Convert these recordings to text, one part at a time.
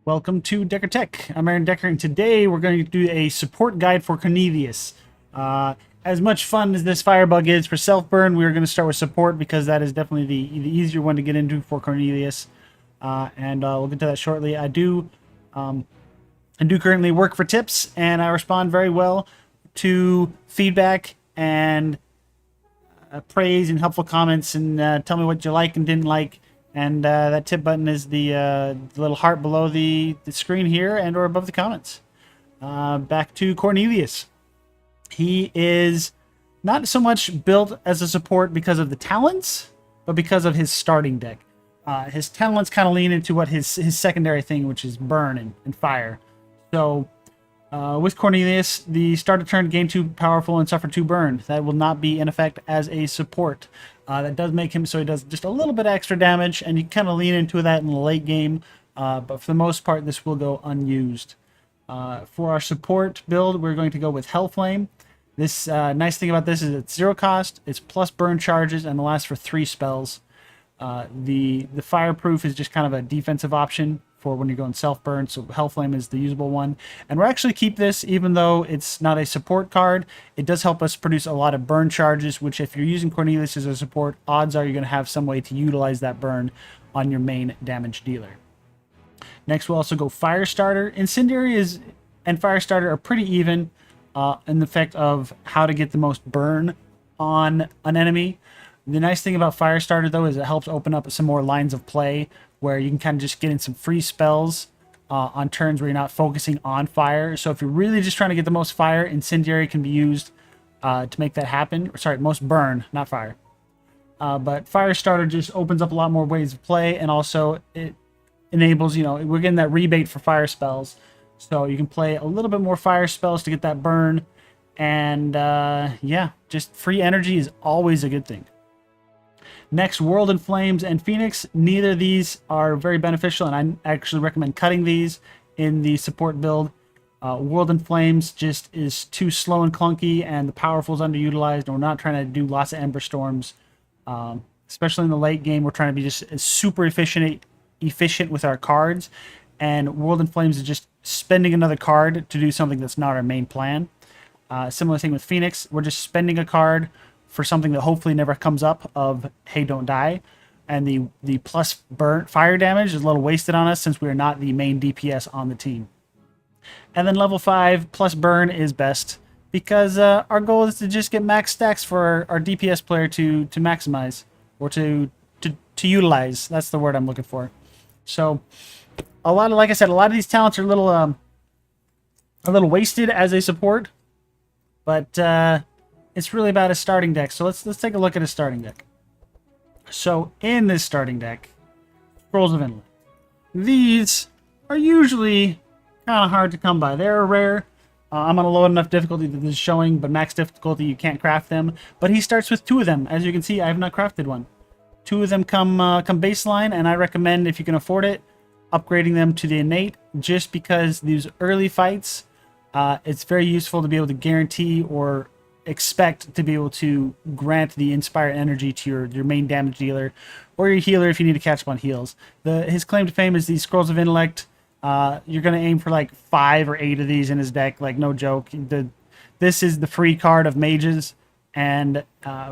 Welcome to Decker Tech. I'm Aaron Decker, and today we're going to do a support guide for Cornelius. As much fun as this firebug is for self-burn, we're going to start with support because that is definitely the easier one to get into for Cornelius. And we'll get to that shortly. I do currently work for tips, and I respond very well to feedback and praise and helpful comments, and tell me what you like and didn't like. And that tip button is the little heart below the screen here and or above the comments. Back to Cornelius. He is not so much built as a support because of the talents, but because of his starting deck. His talents kind of lean into what his secondary thing, which is burn and fire. So with Cornelius, the start of turn gain 2 powerful and suffer 2 burn. That will not be in effect as a support. That does make him so he does just a little bit extra damage, and you kind of lean into that in the late game. But for the most part, this will go unused. For our support build, we're going to go with Hellflame. This nice thing about this is it's 0 cost, it's plus burn charges, and it lasts for 3 spells. The fireproof is just kind of a defensive option for when you're going self-burn, so Hellflame is the usable one. And we'll actually keep this even though it's not a support card. It does help us produce a lot of burn charges, which if you're using Cornelius as a support, odds are you're going to have some way to utilize that burn on your main damage dealer. Next, we'll also go Firestarter. Incendiary and Firestarter are pretty even in the effect of how to get the most burn on an enemy. The nice thing about Firestarter, though, is it helps open up some more lines of play where you can kind of just get in some free spells on turns where you're not focusing on fire. So if you're really just trying to get the most fire, Incendiary can be used to make that happen. Sorry, most burn, not fire. But Firestarter just opens up a lot more ways of play, and also it enables, we're getting that rebate for fire spells. So you can play a little bit more fire spells to get that burn. And yeah, just free energy is always a good thing. Next, World in Flames and Phoenix. Neither of these are very beneficial, and I actually recommend cutting these in the support build. World in Flames just is too slow and clunky, and the powerful is underutilized, and we're not trying to do lots of Ember Storms. Especially in the late game, we're trying to be just as super efficient with our cards, and World in Flames is just spending another card to do something that's not our main plan. Similar thing with Phoenix. We're just spending a card for something that hopefully never comes up of, hey, don't die. And the plus burn fire damage is a little wasted on us since we are not the main DPS on the team. And then level 5 plus burn is best because our goal is to just get max stacks for our DPS player to maximize or to utilize. That's the word I'm looking for. So like I said, a lot of these talents are a little wasted as a support, but it's really about a starting deck. So let's take a look at a starting deck. So in this starting deck, Scrolls of Intellect. These are usually kind of hard to come by. They're rare. I'm on a low enough difficulty that this is showing, but max difficulty you can't craft them. But he starts with 2 of them. As you can see, I have not crafted one. 2 of them come baseline, and I recommend, if you can afford it, upgrading them to the innate, just because these early fights, it's very useful to be able to guarantee or expect to be able to grant the inspire energy to your main damage dealer or your healer if you need to catch up on heals. His claim to fame is these Scrolls of Intellect. You're going to aim for like 5 or 8 of these in his deck, like no joke. This is the free card of mages, and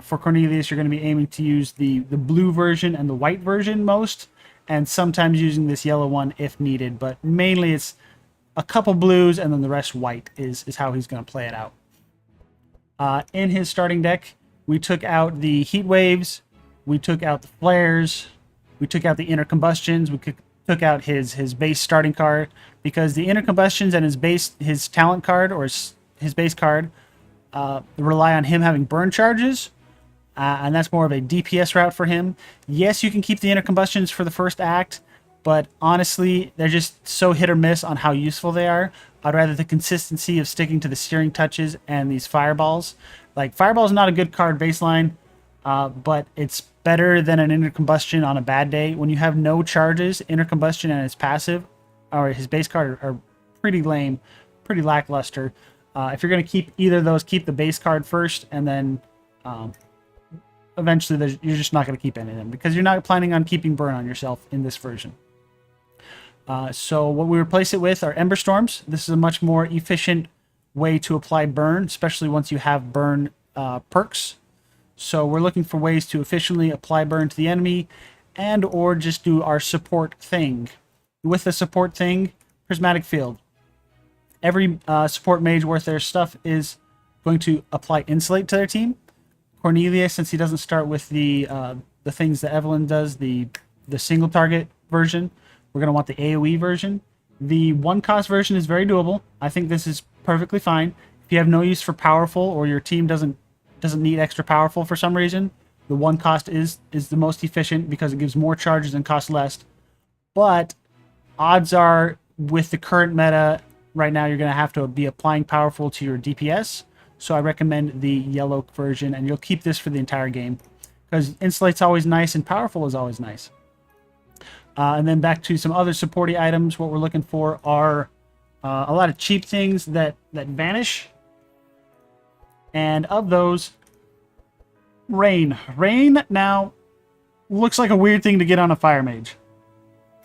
for Cornelius you're going to be aiming to use the blue version and the white version most, and sometimes using this yellow one if needed, but mainly it's a couple blues and then the rest white is how he's going to play it out. In his starting deck, we took out the heat waves, we took out the flares, we took out the inner combustions, we took out his base starting card, because the inner combustions and his talent card or his base card rely on him having burn charges, and that's more of a DPS route for him. Yes, you can keep the inner combustions for the first act, but honestly, they're just so hit or miss on how useful they are. I'd rather the consistency of sticking to the searing touches and these fireballs. Like, fireball is not a good card baseline, but it's better than an inner combustion on a bad day. When you have no charges, inner combustion and his passive, or his base card, are pretty lame, pretty lackluster. If you're going to keep either of those, keep the base card first, and then eventually you're just not going to keep any of them, because you're not planning on keeping burn on yourself in this version. So what we replace it with are Ember Storms. This is a much more efficient way to apply burn, especially once you have burn perks. So we're looking for ways to efficiently apply burn to the enemy and or just do our support thing. With the support thing, Prismatic Field. Every support mage worth their stuff is going to apply Insulate to their team. Cornelius, since he doesn't start with the things that Evelyn does, the single target version, we're going to want the AoE version. The one cost version is very doable. I think this is perfectly fine. If you have no use for powerful or your team doesn't need extra powerful for some reason, the one cost is the most efficient because it gives more charges and costs less. But odds are, with the current meta right now, you're going to have to be applying powerful to your DPS. So I recommend the yellow version, and you'll keep this for the entire game because Insulate's always nice and powerful is always nice. And then back to some other supporty items. What we're looking for are a lot of cheap things that vanish. And of those, Rain. Rain now looks like a weird thing to get on a fire mage.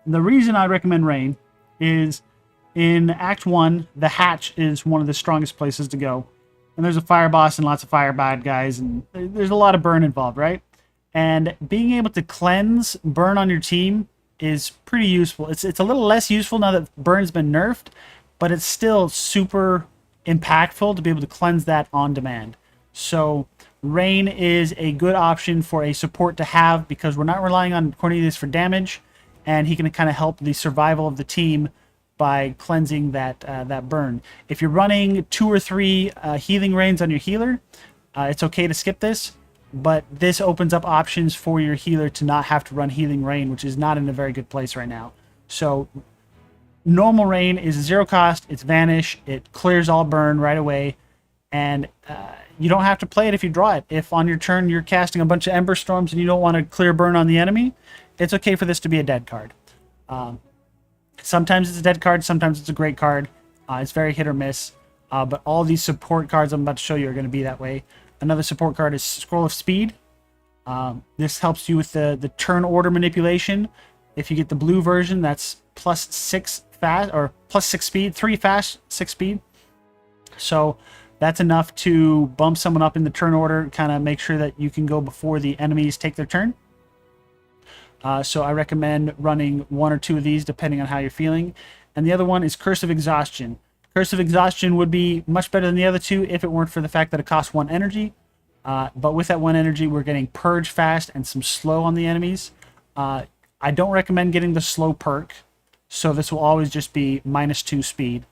The reason I recommend Rain is in Act 1, the hatch is one of the strongest places to go. And there's a fire boss and lots of fire bad guys, and there's a lot of burn involved, right? And being able to cleanse burn on your team is pretty useful. It's a little less useful now that burn's been nerfed, but it's still super impactful to be able to cleanse that on demand. So Rain is a good option for a support to have because we're not relying on Cornelius for damage, and he can kind of help the survival of the team by cleansing that burn. If you're running 2 or 3 healing rains on your healer, it's okay to skip this, but this opens up options for your healer to not have to run healing rain, which is not in a very good place right now. So normal rain is 0 cost, it's vanish, it clears all burn right away, and you don't have to play it if you draw it. If on your turn you're casting a bunch of Ember Storms and you don't want to clear burn on the enemy, it's okay for this to be a dead card. Sometimes it's a dead card, sometimes it's a great card. It's very hit or miss, but all these support cards I'm about to show you are going to be that way. Another support card is Scroll of Speed. This helps you with the turn order manipulation. If you get the blue version, that's +6 fast or +6 speed, 3 fast, 6 speed. So that's enough to bump someone up in the turn order, kind of make sure that you can go before the enemies take their turn. So I recommend running 1 or 2 of these depending on how you're feeling. And the other one is Curse of Exhaustion. Curse of Exhaustion would be much better than the other 2 if it weren't for the fact that it costs 1 energy. But with that 1 energy, we're getting Purge fast and some slow on the enemies. I don't recommend getting the slow perk, so this will always just be -2 speed.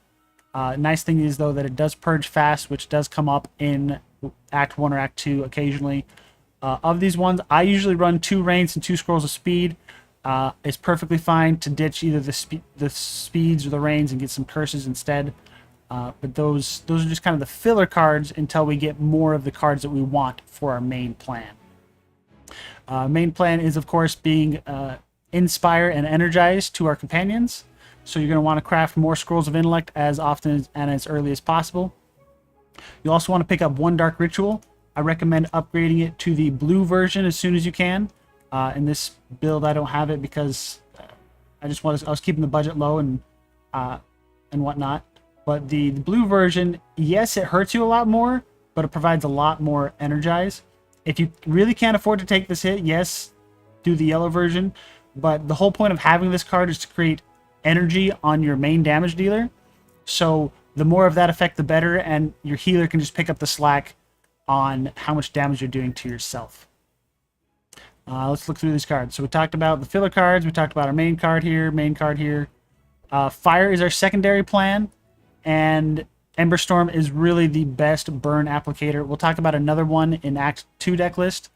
Nice thing is, though, that it does Purge fast, which does come up in Act 1 or Act 2 occasionally. Of these ones, I usually run 2 rains and 2 scrolls of speed. It's perfectly fine to ditch either the speeds or the rains and get some curses instead. But those are just kind of the filler cards until we get more of the cards that we want for our main plan. Main plan is, of course, being Inspire and Energize to our companions. So you're going to want to craft more Scrolls of Intellect as often and as early as possible. You also want to pick up 1 Dark Ritual. I recommend upgrading it to the blue version as soon as you can. In this build, I don't have it because I was keeping the budget low and whatnot. But the blue version, yes, it hurts you a lot more, but it provides a lot more Energize. If you really can't afford to take this hit, yes, do the yellow version. But the whole point of having this card is to create energy on your main damage dealer. So the more of that effect, the better, and your healer can just pick up the slack on how much damage you're doing to yourself. Let's look through these cards. So we talked about the filler cards. We talked about our main card here, Fire is our secondary plan, and Ember Storm is really the best burn applicator. We'll talk about another one in Act 2 deck list,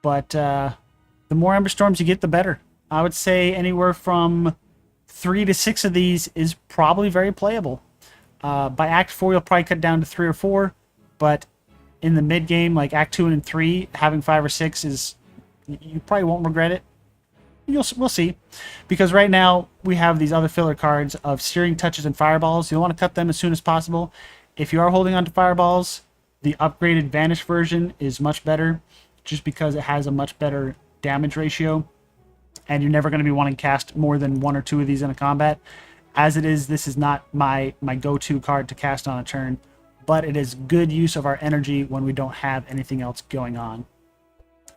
but the more Ember Storms you get, the better. I would say anywhere from 3 to 6 of these is probably very playable. By Act 4, you'll probably cut down to 3 or 4, but in the mid game, like Act 2 and 3, having 5 or 6 is, you probably won't regret it. We'll see, because right now we have these other filler cards of Searing Touches and Fireballs. You'll want to cut them as soon as possible. If you are holding on to Fireballs, the upgraded Vanish version is much better, just because it has a much better damage ratio. and you're never going to be wanting to cast more than 1 or 2 of these in a combat. As it is, this is not my go-to card to cast on a turn, but it is good use of our energy when we don't have anything else going on.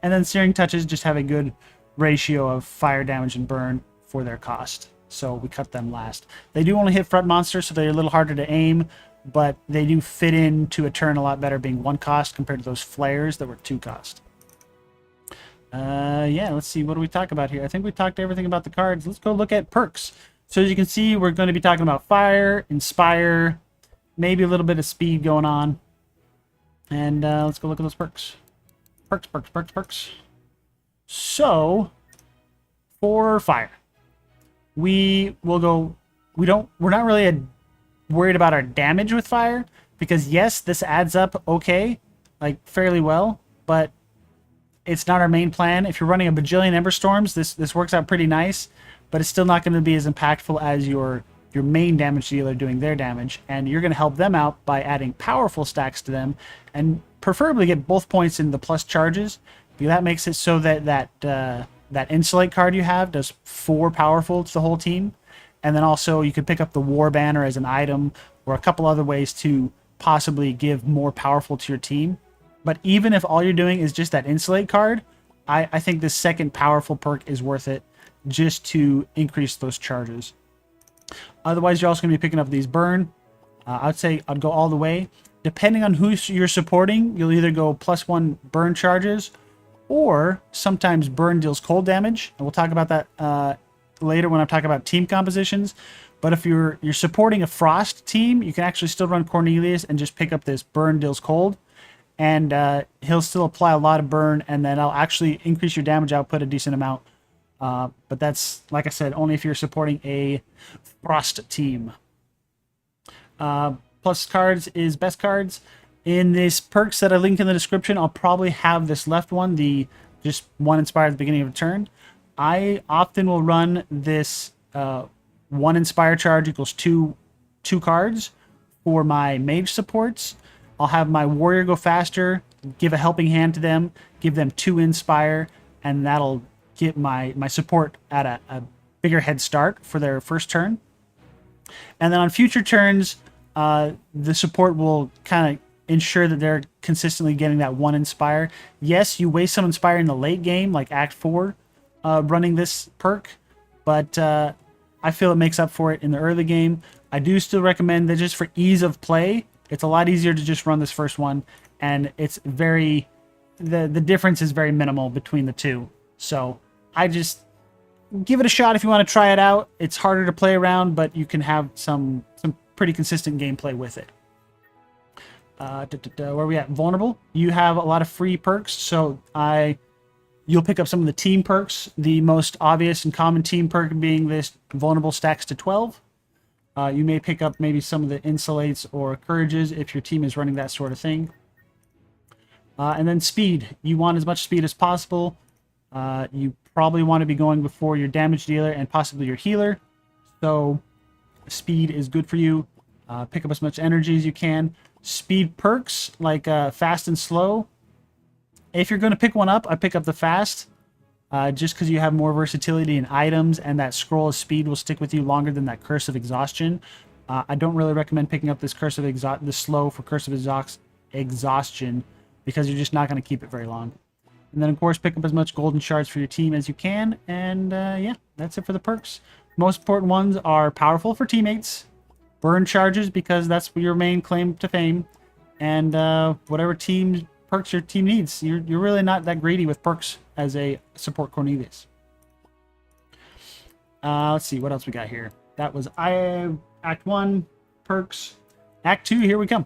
And then Searing Touches just have a good ratio of fire damage and burn for their cost, so we cut them last. They do only hit front monsters, so they're a little harder to aim, but they do fit into a turn a lot better, being 1 cost compared to those flares that were 2 cost. Yeah, let's see, what do we talk about here? I think we talked everything about the cards. Let's go look at perks. So as you can see, we're going to be talking about fire, inspire, maybe a little bit of speed going on. And let's go look at those perks. Perks. So for fire, we're not really worried about our damage with fire, because yes, this adds up okay, like fairly well, but it's not our main plan. If you're running a bajillion Ember Storms, this works out pretty nice, but it's still not going to be as impactful as your main damage dealer doing their damage, and you're going to help them out by adding powerful stacks to them, and preferably get both points in the plus charges, because that makes it so that Insulate card you have does 4 powerful to the whole team, and then also you could pick up the War Banner as an item, or a couple other ways to possibly give more powerful to your team. But even if all you're doing is just that Insulate card, I think the second powerful perk is worth it, just to increase those charges. Otherwise, you're also going to be picking up these burn. I'd say I'd go all the way. Depending on who you're supporting, you'll either go +1 burn charges, or sometimes burn deals cold damage. And we'll talk about that later when I'm talking about team compositions. But if you're supporting a frost team, you can actually still run Cornelius and just pick up this burn deals cold. And he'll still apply a lot of burn, and then I'll actually increase your damage output a decent amount. But that's, like I said, only if you're supporting a frost team. Plus cards is best cards. In these perks that I link in the description, I'll probably have this left one, the just 1 inspire at the beginning of a turn. I often will run this 1 inspire charge equals 2 cards for my mage supports. I'll have my warrior go faster, give a helping hand to them, give them 2 inspire, and that'll get my support at a bigger head start for their first turn. And then on future turns, the support will kind of ensure that they're consistently getting that 1 inspire. Yes, you waste some inspire in the late game, like Act 4, running this perk, but I feel it makes up for it in the early game. I do still recommend that just for ease of play, it's a lot easier to just run this first one, and it's very, the difference is very minimal between the two. So I just give it a shot if you want to try it out. It's harder to play around, but you can have some pretty consistent gameplay with it. Where are we at? Vulnerable. You have a lot of free perks, so you'll pick up some of the team perks. The most obvious and common team perk being this vulnerable stacks to 12. You may pick up maybe some of the insulates or courages if your team is running that sort of thing. And then speed. You want as much speed as possible. You probably want to be going before your damage dealer and possibly your healer. So speed is good for you. Pick up as much energy as you can. Speed perks like fast and slow. If you're going to pick one up, I pick up the fast. Just because you have more versatility in items, and that scroll of speed will stick with you longer than that curse of exhaustion. I don't really recommend picking up this the slow for curse of exhaustion, because you're just not going to keep it very long. And then of course pick up as much golden shards for your team as you can, and yeah, that's it for the perks. Most important ones are powerful for teammates, burn charges because that's your main claim to fame, and whatever team perks your team needs. You're really not that greedy with perks as a support Cornelius. Let's see what else we got here. That was Act 1 perks. Act 2, here we come.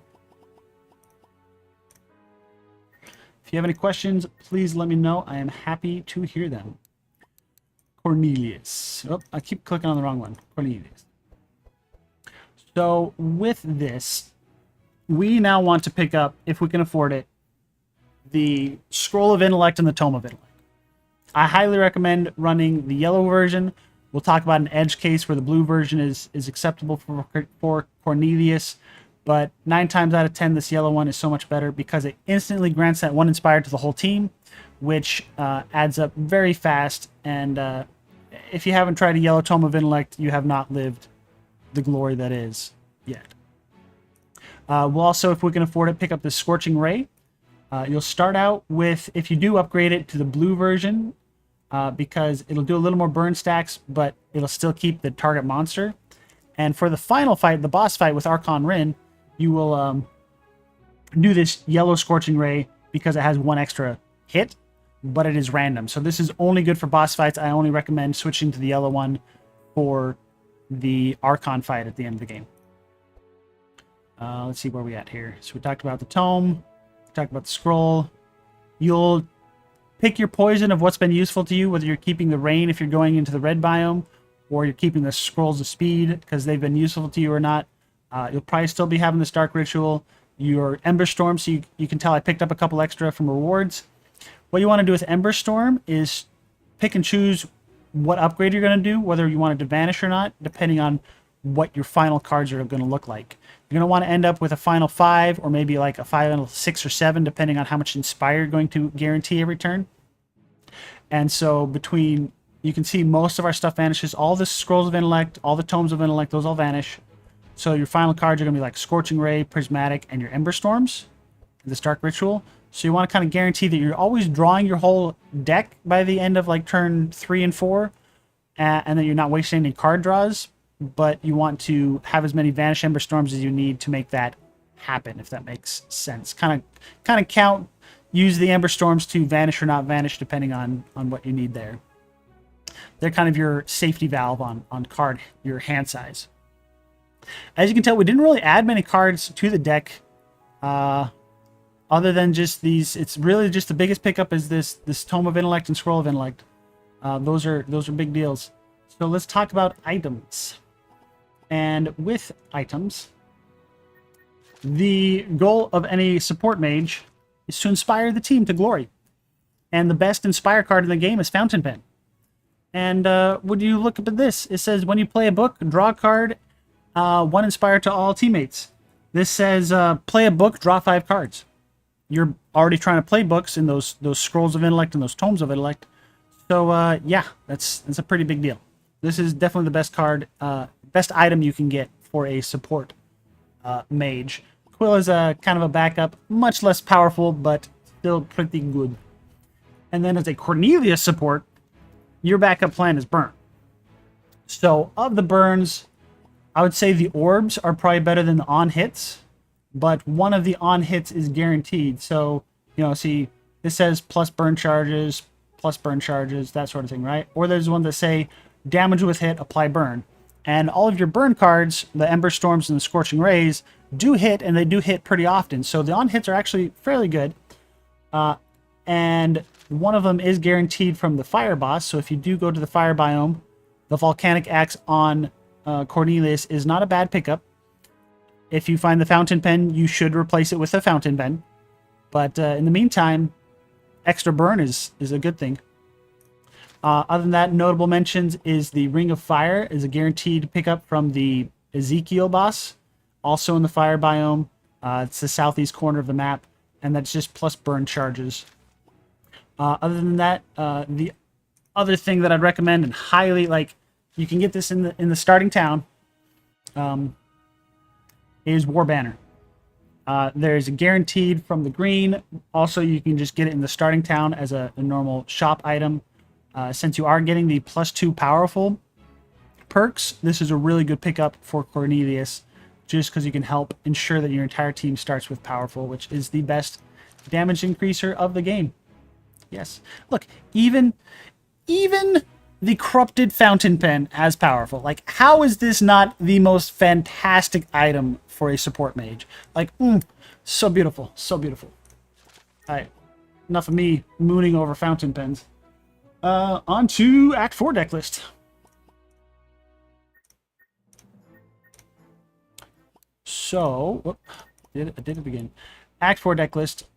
If you have any questions, please let me know. I am happy to hear them. Cornelius. Oh, I keep clicking on the wrong one. Cornelius. So with this, we now want to pick up, if we can afford it, the Scroll of Intellect and the Tome of Intellect. I highly recommend running the yellow version. We'll talk about an edge case where the blue version is acceptable for Cornelius, but 9 times out of 10, this yellow one is so much better because it instantly grants that 1 inspired to the whole team, which adds up very fast, and if you haven't tried a yellow Tome of Intellect, you have not lived the glory that is yet. We'll also, if we can afford it, pick up the Scorching Ray. You'll start out with, if you do upgrade it to the blue version, because it'll do a little more burn stacks, but it'll still keep the target monster. And for the final fight, the boss fight with Archon Rin, you will do this yellow Scorching Ray because it has 1 extra hit, but it is random. So this is only good for boss fights. I only recommend switching to the yellow one for the Archon fight at the end of the game. Let's see where we at here. So we talked about the tome, we talked about the scroll. You'll pick your poison of what's been useful to you, whether you're keeping the rain if you're going into the red biome, or you're keeping the scrolls of speed because they've been useful to you or not. You'll probably still be having this dark ritual, your Ember Storm, so you can tell I picked up a couple extra from rewards. What you want to do with Ember Storm is pick and choose what upgrade you're going to do, whether you want it to vanish or not, depending on what your final cards are going to look like. You're going to want to end up with a final 5 or maybe like a final 6 or 7, depending on how much Inspire you're going to guarantee every turn. And so between, you can see most of our stuff vanishes. All the Scrolls of Intellect, all the Tomes of Intellect, those all vanish. So your final cards are going to be like Scorching Ray, Prismatic, and your Ember Storms, this Dark Ritual. So you want to kind of guarantee that you're always drawing your whole deck by the end of like turn 3 and 4, and that you're not wasting any card draws, but you want to have as many Vanish Ember Storms as you need to make that happen, if that makes sense. Kind of count, use the Ember Storms to vanish or not vanish, depending on what you need there. They're kind of your safety valve on card, your hand size. As you can tell, we didn't really add many cards to the deck, other than just these. It's really just the biggest pickup is this Tome of Intellect and Scroll of Intellect. Those are big deals. So let's talk about items. And with items, the goal of any support mage is to inspire the team to glory. And the best Inspire card in the game is Fountain Pen. And when you look at this, it says when you play a book, draw a card, 1 Inspire to all teammates. This says play a book, draw 5 cards. You're already trying to play books in those Scrolls of Intellect and those Tomes of Intellect. So yeah, that's a pretty big deal. This is definitely the best card, best item you can get for a support mage. Quill is a kind of a backup, much less powerful, but still pretty good. And then as a Cornelius support, your backup plan is burn. So of the burns, I would say the orbs are probably better than the on hits, but one of the on hits is guaranteed. So, you know, see, this says plus burn charges, that sort of thing, right? Or there's one that say damage with hit, apply burn. And all of your burn cards, the Ember Storms and the Scorching Rays, do hit, and they do hit pretty often. So the on hits are actually fairly good. And one of them is guaranteed from the fire boss. So if you do go to the fire biome, the Volcanic Axe on Cornelius is not a bad pickup. If you find the Fountain Pen, you should replace it with a Fountain Pen. But in the meantime, extra burn is a good thing. Other than that, notable mentions is the Ring of Fire is a guaranteed pickup from the Ezekiel boss, also in the fire biome. It's the southeast corner of the map, and that's just plus burn charges. Other than that, the other thing that I'd recommend and highly, like, you can get this in the starting town, is War Banner. There's a guaranteed from the green. Also, you can just get it in the starting town as a normal shop item. Since you are getting the +2 powerful perks, this is a really good pickup for Cornelius, just because you can help ensure that your entire team starts with powerful, which is the best damage increaser of the game. Yes. Look, even the Corrupted Fountain Pen has powerful. Like, how is this not the most fantastic item for a support mage? Like, so beautiful, so beautiful. All right, enough of me mooning over fountain pens. On to Act 4 deck list. So, I did it again. Act 4 deck list.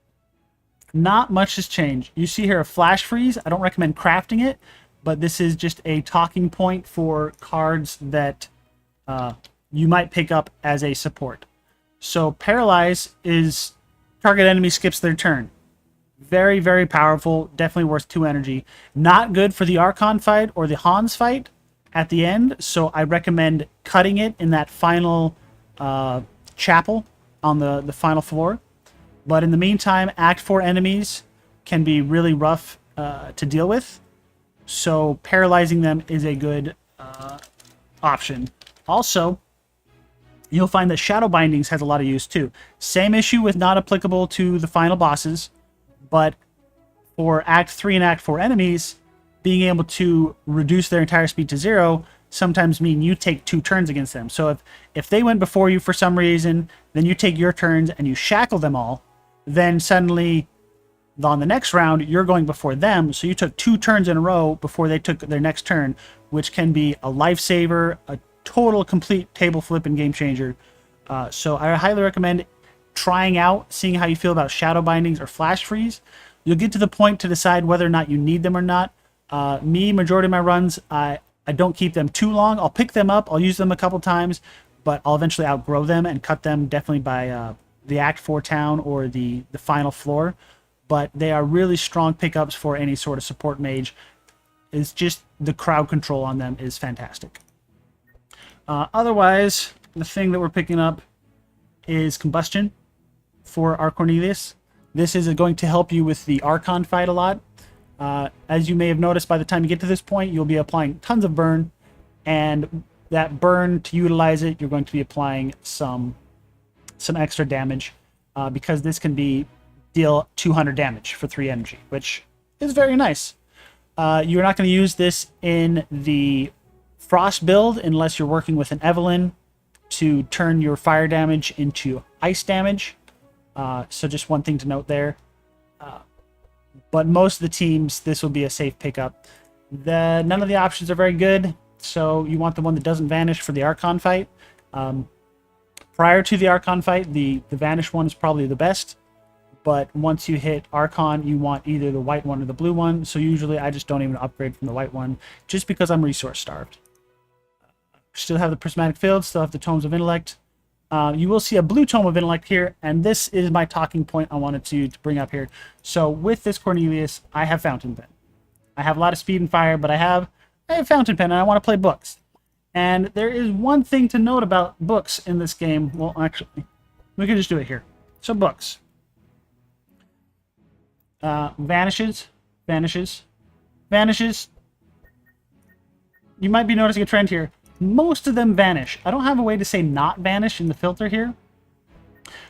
Not much has changed. You see here a Flash Freeze. I don't recommend crafting it, but this is just a talking point for cards that you might pick up as a support. So Paralyze is target enemy skips their turn. Very, very powerful. Definitely worth 2 energy. Not good for the Archon fight or the Hans fight at the end. So I recommend cutting it in that final chapel on the final floor. But in the meantime, Act 4 enemies can be really rough to deal with. So paralyzing them is a good option. Also, you'll find that Shadow Bindings has a lot of use too. Same issue with not applicable to the final bosses, but for Act 3 and Act 4 enemies, being able to reduce their entire speed to 0 sometimes mean you take 2 turns against them. So if they went before you for some reason, then you take your turns and you shackle them all, then suddenly on the next round, you're going before them, so you took 2 turns in a row before they took their next turn, which can be a lifesaver, a total complete table flip and game changer. So I highly recommend trying out, seeing how you feel about Shadow Bindings or Flash Freeze. You'll get to the point to decide whether or not you need them or not. Majority of my runs, I don't keep them too long. I'll pick them up, I'll use them a couple times, but I'll eventually outgrow them and cut them definitely by the Act 4 town or the final floor. But they are really strong pickups for any sort of support mage. It's just the crowd control on them is fantastic. Otherwise, the thing that we're picking up is Combustion for our Cornelius. This is going to help you with the Archon fight a lot. As you may have noticed, by the time you get to this point, you'll be applying tons of burn. And that burn, to utilize it, you're going to be applying some extra damage. Because this can deal 200 damage for 3 energy, which is very nice. You're not going to use this in the Frost build unless you're working with an Evelyn to turn your fire damage into ice damage. So just one thing to note there. But most of the teams, this will be a safe pickup. None of the options are very good, so you want the one that doesn't vanish for the Archon fight. Prior to the Archon fight, the vanish one is probably the best. But once you hit Archon, you want either the white one or the blue one. So usually I just don't even upgrade from the white one, just because I'm resource starved. Still have the Prismatic Field, still have the Tomes of Intellect. You will see a blue Tome of Intellect here, and this is my talking point I wanted to bring up here. So with this Cornelius, I have Fountain Pen. I have a lot of speed and fire, but I have Fountain Pen, and I want to play books. And there is one thing to note about books in this game. Well, actually, we can just do it here. So books. Vanishes. You might be noticing a trend here. Most of them vanish. I don't have a way to say not vanish in the filter here.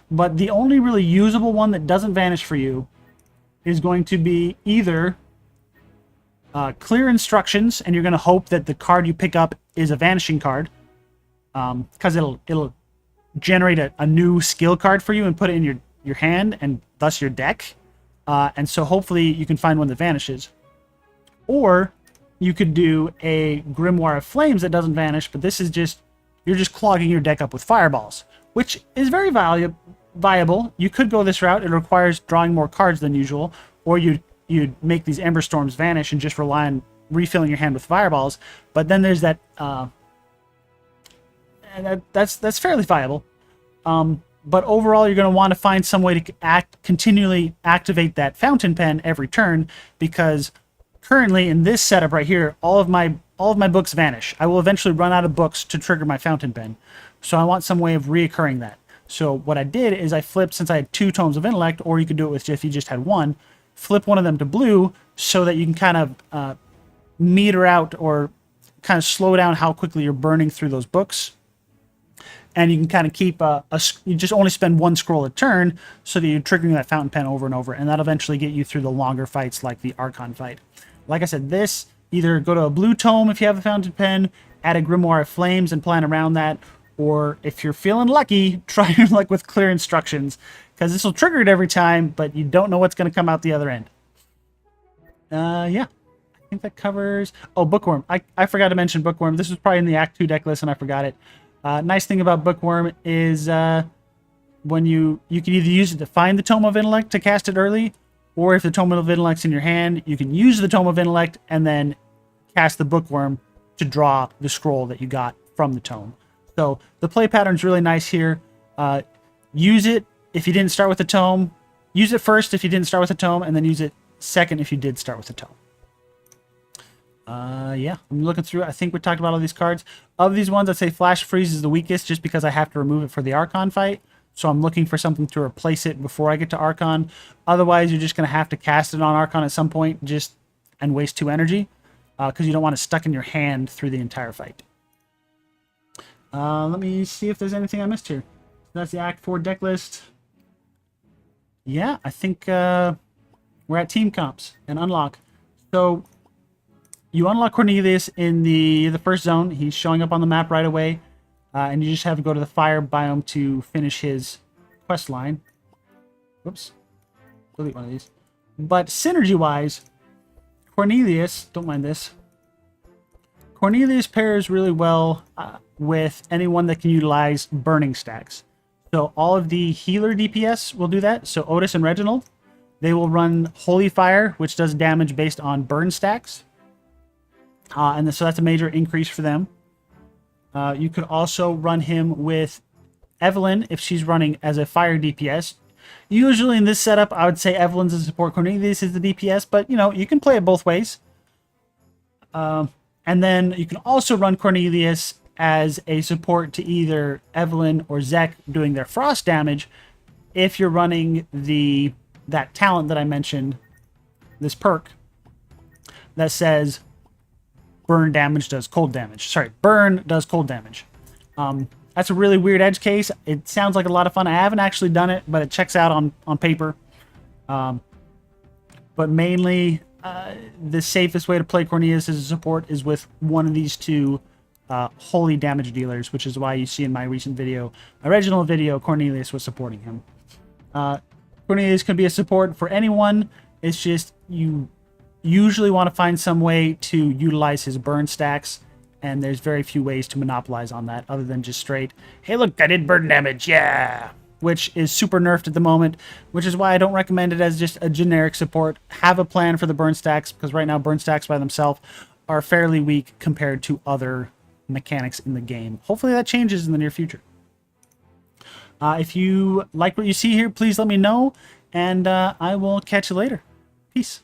But the only really usable one that doesn't vanish for you is going to be either clear instructions, and you're going to hope that the card you pick up is a vanishing card. Because it'll generate a new skill card for you and put it in your hand and thus your deck. And so hopefully you can find one that vanishes. Or you could do a Grimoire of Flames that doesn't vanish, but this is you're just clogging your deck up with fireballs, which is very viable. You could go this route. It requires drawing more cards than usual, or you'd make these Ember Storms vanish and just rely on refilling your hand with fireballs. But then there's that, that's fairly viable. But overall, you're going to want to find some way to continually activate that Fountain Pen every turn, because currently in this setup right here, all of my books vanish. I will eventually run out of books to trigger my Fountain Pen, so I want some way of reoccurring that. So what I did is I flipped, since I had 2 Tomes of Intellect, or you could do it with if you just had 1, flip one of them to blue so that you can kind of meter out or kind of slow down how quickly you're burning through those books. And you can kind of keep you just only spend 1 scroll a turn so that you're triggering that Fountain Pen over and over, and that'll eventually get you through the longer fights like the Archon fight. Like I said, this, either go to a blue tome if you have a Fountain Pen, add a Grimoire of Flames and plan around that, or if you're feeling lucky, try your luck with clear instructions, because this will trigger it every time, but you don't know what's going to come out the other end. Yeah. I think that covers... Oh, Bookworm. I forgot to mention Bookworm. This was probably in the Act 2 deck list, and I forgot it. Nice thing about Bookworm is when you can either use it to find the Tome of Intellect to cast it early, or if the Tome of Intellect's in your hand, you can use the Tome of Intellect and then cast the Bookworm to draw the scroll that you got from the tome. So the play pattern's really nice here. Use it if you didn't start with the tome. use it first if you didn't start with a tome, and then use it second if you did start with a tome. Yeah, I'm looking through. I think we talked about all these cards. Of these ones, I'd say Flash Freeze is the weakest just because I have to remove it for the Archon fight. So I'm looking for something to replace it before I get to Archon. Otherwise, you're just going to have to cast it on Archon at some point and waste 2 energy because you don't want it stuck in your hand through the entire fight. Let me see if there's anything I missed here. That's the Act 4 deck list. Yeah, I think we're at Team Comps and Unlock. So you unlock Cornelius in the first zone. He's showing up on the map right away. And you just have to go to the fire biome to finish his quest line. Whoops. Delete one of these. But synergy-wise, Cornelius, don't mind this. Cornelius pairs really well with anyone that can utilize burning stacks. So all of the healer DPS will do that. So Otis and Reginald, they will run Holy Fire, which does damage based on burn stacks. So that's a major increase for them. You could also run him with Evelyn if she's running as a fire DPS. Usually in this setup, I would say Evelyn's a support, Cornelius is the DPS, but you can play it both ways. And then you can also run Cornelius as a support to either Evelyn or Zek doing their frost damage if you're running that talent that I mentioned, this perk that says burn damage does cold damage. Sorry, burn does cold damage. That's a really weird edge case. It sounds like a lot of fun. I haven't actually done it, but it checks out on paper. But mainly, the safest way to play Cornelius as a support is with one of these 2 holy damage dealers, which is why you see in my recent video, my original video, Cornelius was supporting him. Cornelius can be a support for anyone. It's just you usually want to find some way to utilize his burn stacks, and there's very few ways to monopolize on that other than just straight, hey look, I did burn damage, yeah, which is super nerfed at the moment, which is why I don't recommend it as just a generic support. Have a plan for the burn stacks, because right now burn stacks by themselves are fairly weak compared to other mechanics in the game. Hopefully that changes in the near future. If you like what you see here, please let me know, and I will catch you later. Peace.